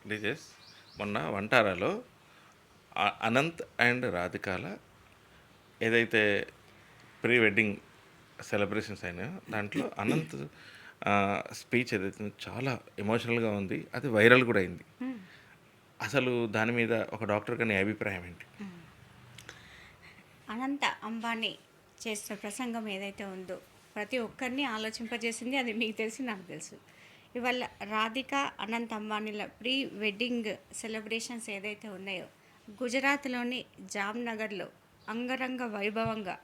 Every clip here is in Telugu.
లీజెస్ మొన్న వంటారాలో అనంత్ అండ్ రాధికాల ఏదైతే ప్రీ వెడ్డింగ్ సెలబ్రేషన్స్ అయినాయో దాంట్లో అనంత్ స్పీచ్ ఏదైతే ఉందో చాలా ఎమోషనల్గా ఉంది. అది వైరల్ కూడా అయింది. అసలు దాని మీద ఒక డాక్టర్గా నీ అభిప్రాయం ఏంటి? అనంత అంబానీ చేసిన ప్రసంగం ఏదైతే ఉందో ప్రతి ఒక్కరిని ఆలోచింపజేసింది. అది మీకు తెలిసి నాకు తెలుసు. ఇవాళ రాధిక అనంత్ అంబానీల ప్రీ వెడ్డింగ్ సెలబ్రేషన్స్ ఏదైతే ఉన్నాయో గుజరాత్లోని జామ్నగర్లో అంగరంగ వైభవంగా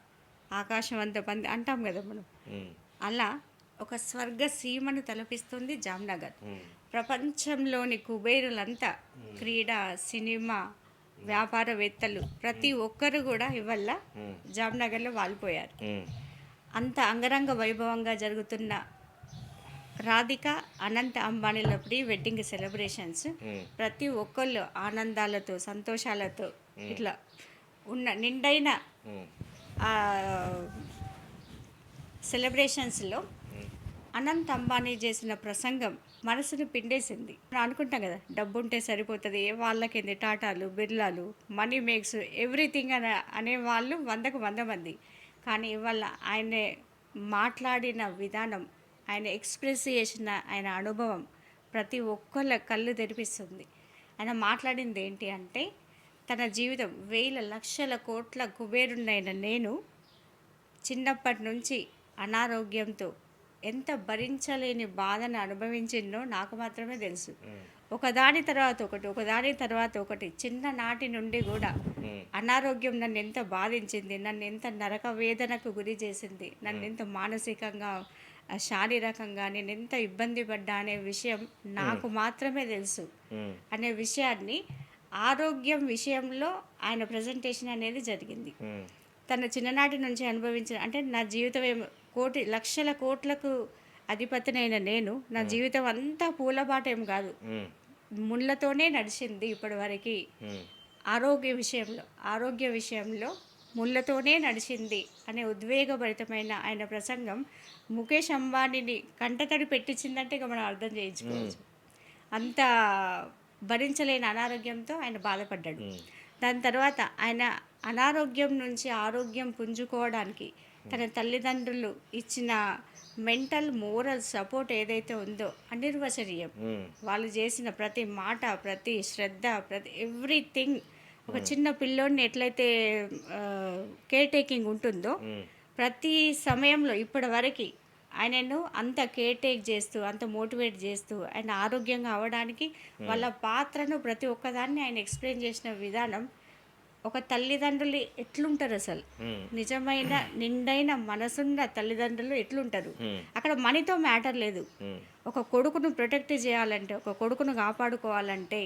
ఆకాశవంత పంది అంటాం కదా మనం, అలా ఒక స్వర్గ సీమను తలపిస్తుంది జామ్నగర్. ప్రపంచంలోని కుబేరులంతా క్రీడా, సినిమా, వ్యాపారవేత్తలు ప్రతి ఒక్కరు కూడా ఇవాళ జామ్నగర్లో వాలిపోయారు. అంత అంగరంగ వైభవంగా జరుగుతున్న రాధిక అనంత్ అంబానీల ప్రీ వెడ్డింగ్ సెలబ్రేషన్స్ ప్రతి ఒక్కళ్ళు ఆనందాలతో సంతోషాలతో ఇట్లా ఉన్న నిండైన సెలబ్రేషన్స్లో అనంత్ అంబానీ చేసిన ప్రసంగం మనసును పిండేసింది. మనం అనుకుంటాం కదా, డబ్బు ఉంటే సరిపోతుంది, వాళ్ళకేంది టాటాలు, బిర్లాలు, మనీ మేక్స్ ఎవ్రీథింగ్ అనే వాళ్ళు 100 మంది. కానీ ఇవాళ ఆయన మాట్లాడిన విధానం, ఆయన ఎక్స్ప్రెస్ చేసిన ఆయన అనుభవం ప్రతి ఒక్కళ్ళ కళ్ళు తెరిపిస్తుంది. ఆయన మాట్లాడింది ఏంటి అంటే, తన జీవితం వేల లక్షల కోట్ల కుబేరుడైన నేను చిన్నప్పటి నుంచి అనారోగ్యంతో ఎంత భరించలేని బాధను అనుభవించిందో నాకు మాత్రమే తెలుసు. ఒకదాని తర్వాత ఒకటి చిన్ననాటి నుండి కూడా అనారోగ్యం నన్ను ఎంత బాధించింది, నన్ను ఎంత నరక వేదనకు గురి చేసింది, నన్ను ఎంత మానసికంగా శారీరకంగా నేను ఎంత ఇబ్బంది పడ్డా అనే విషయం నాకు మాత్రమే తెలుసు అనే విషయాన్ని ఆరోగ్యం విషయంలో ఆయన ప్రజెంటేషన్ అనేది జరిగింది. తన చిన్ననాటి నుంచి అనుభవించిన, అంటే నా జీవితం లక్షల కోట్లకు అధిపతినైన నేను, నా జీవితం అంతా పూలబాట ఏం కాదు, ముళ్ళతోనే నడిచింది ఇప్పటి వరకు. ఆరోగ్య విషయంలో ముళ్ళతోనే నడిచింది అనే ఉద్వేగభరితమైన ఆయన ప్రసంగం ముఖేష్ అంబానీని కంటతడి పెట్టించిందంటే ఇక మనం అర్థం చేయించుకోవచ్చు. అంత భరించలేని అనారోగ్యంతో ఆయన బాధపడ్డాడు. దాని తర్వాత ఆయన అనారోగ్యం నుంచి ఆరోగ్యం పుంజుకోవడానికి తన తల్లిదండ్రులు ఇచ్చిన మెంటల్ మోరల్ సపోర్ట్ ఏదైతే ఉందో అనిర్వచనీయం. వాళ్ళు చేసిన ప్రతి మాట, ప్రతి శ్రద్ధ, ప్రతి ఎవ్రీథింగ్, ఒక చిన్న పిల్లోడిని ఎట్లయితే కేర్ టేకింగ్ ఉంటుందో ప్రతి సమయంలో ఇప్పటి వరకు ఆయనను అంత కేర్ టేక్ చేస్తూ, అంత మోటివేట్ చేస్తూ, ఆయన ఆరోగ్యంగా అవ్వడానికి వాళ్ళ పాత్రను ప్రతి ఒక్కదాన్ని ఆయన ఎక్స్ప్లెయిన్ చేసిన విధానం, ఒక తల్లిదండ్రులు ఎట్లుంటారు అసలు, నిజమైన నిండైన మనసున్న తల్లిదండ్రులు ఎట్లుంటారు. అక్కడ మనీతో మ్యాటర్ లేదు. ఒక కొడుకును ప్రొటెక్ట్ చేయాలంటే, ఒక కొడుకును కాపాడుకోవాలంటే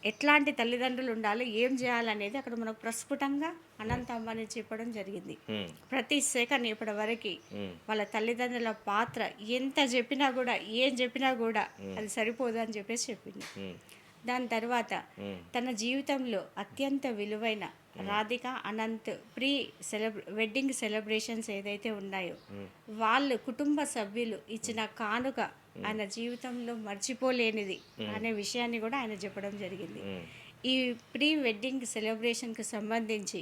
ఎట్లాంటి తల్లిదండ్రులు ఉండాలి, ఏం చేయాలనేది అక్కడ మనకు ప్రస్ఫుటంగా అనంత్ అంబానీ చెప్పడం జరిగింది. ప్రతి సెకండ్ ఇప్పటి వరకు వాళ్ళ తల్లిదండ్రుల పాత్ర ఎంత చెప్పినా కూడా, ఏం చెప్పినా కూడా అది సరిపోదు అని చెప్పేసి చెప్పింది. దాని తర్వాత తన జీవితంలో అత్యంత విలువైన Radhika Anant pre wedding celebrations ఏదైతే ఉన్నాయో వాళ్ళు కుటుంబ సభ్యులు ఇచ్చిన కానుక ఆయన జీవితంలో మర్చిపోలేనిది అనే విషయాన్ని కూడా ఆయన చెప్పడం జరిగింది. ఈ ప్రీ వెడ్డింగ్ సెలబ్రేషన్కి సంబంధించి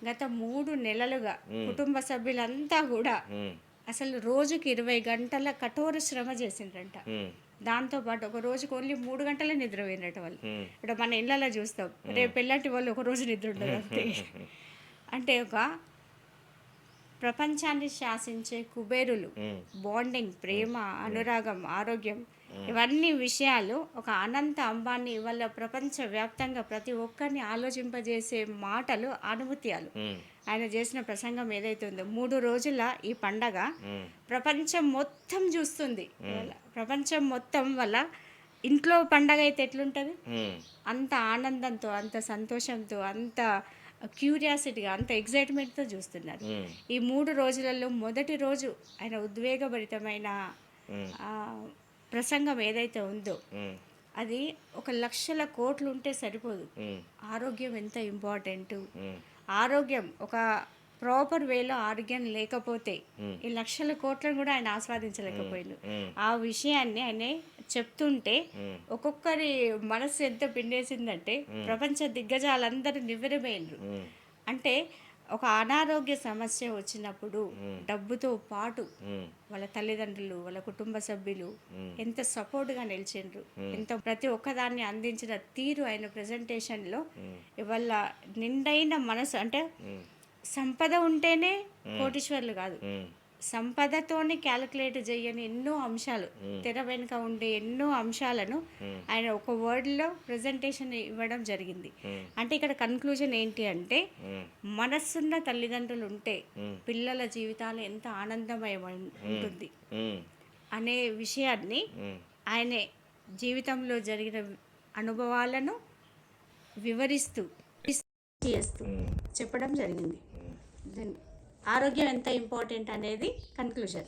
గత 3 నెలలుగా కుటుంబ సభ్యులంతా కూడా అసలు రోజుకి 20 గంటల కఠోర శ్రమ చేసిండ్రంట. దాంతోపాటు ఒక రోజుకి ఓన్లీ 3 గంటలే నిద్రపోయినట్టు వాళ్ళు. ఇప్పుడు మన ఇళ్ళలో చూస్తాం, రేపు పెళ్ళంటి వాళ్ళు ఒక రోజు నిద్ర ఉండదు అంతే. అంటే ఒక ప్రపంచాన్ని శాసించే కుబేరులు బాండింగ్, ప్రేమ, అనురాగం, ఆరోగ్యం, ఇవన్నీ విషయాలు ఒక అనంత అంబానీ ఇవాళ ప్రపంచవ్యాప్తంగా ప్రతి ఒక్కరిని ఆలోచింపజేసే మాటలు, అనుభూత్యాలు. ఆయన చేసిన ప్రసంగం ఏదైతే ఉందో 3 రోజుల ఈ పండగ ప్రపంచం మొత్తం చూస్తుంది. ప్రపంచం మొత్తం వల్ల ఇంట్లో పండగ అయితే ఎట్లుంటుంది, అంత ఆనందంతో, అంత సంతోషంతో, అంత క్యూరియాసిటీగా, అంత ఎగ్జైట్మెంట్తో చూస్తున్నారు. ఈ 3 రోజులలో మొదటి రోజు ఆయన ఉద్వేగభరితమైన ప్రసంగం ఏదైతే ఉందో అది 1,00,000 కోట్లు ఉంటే సరిపోదు. ఆరోగ్యం ఎంత ఇంపార్టెంట్, ఆరోగ్యం ఒక ప్రాపర్ వేలో ఆరోగ్యం లేకపోతే ఈ 1,00,000 కోట్లను కూడా ఆయన ఆస్వాదించలేకపోయిండు. ఆ విషయాన్ని ఆయన చెప్తుంటే ఒక్కొక్కరి మనసు ఎంత పిండేసిందంటే ప్రపంచ దిగ్గజాలందరూ నివ్వెరపోయినరు. అంటే ఒక అనారోగ్య సమస్య వచ్చినప్పుడు డబ్బుతో పాటు వాళ్ళ తల్లిదండ్రులు, వాళ్ళ కుటుంబ సభ్యులు ఎంత సపోర్ట్గా నిలిచిండ్రు, ఎంత ప్రతి ఒక్కదాన్ని అందించిన తీరు ఆయన ప్రజెంటేషన్లో ఇవాళ నిండైన మనసు. అంటే సంపద ఉంటేనే కోటీశ్వర్లు కాదు, సంపదతోని క్యాలిక్యులేట్ చేయని ఎన్నో అంశాలు, తెర వెనుక ఉండే ఎన్నో అంశాలను ఆయన ఒక వర్డ్లో ప్రజెంటేషన్ ఇవ్వడం జరిగింది. అంటే ఇక్కడ కన్క్లూజన్ ఏంటి అంటే, మనస్సున్న తల్లిదండ్రులు ఉంటే పిల్లల జీవితాలు ఎంత ఆనందమయం ఉంటుంది అనే విషయాన్ని ఆయన జీవితంలో జరిగిన అనుభవాలను వివరిస్తూ చేస్తూ చెప్పడం జరిగింది. ఆరోగ్యం ఎంత ఇంపార్టెంట్ అనేది కన్క్లూజన్.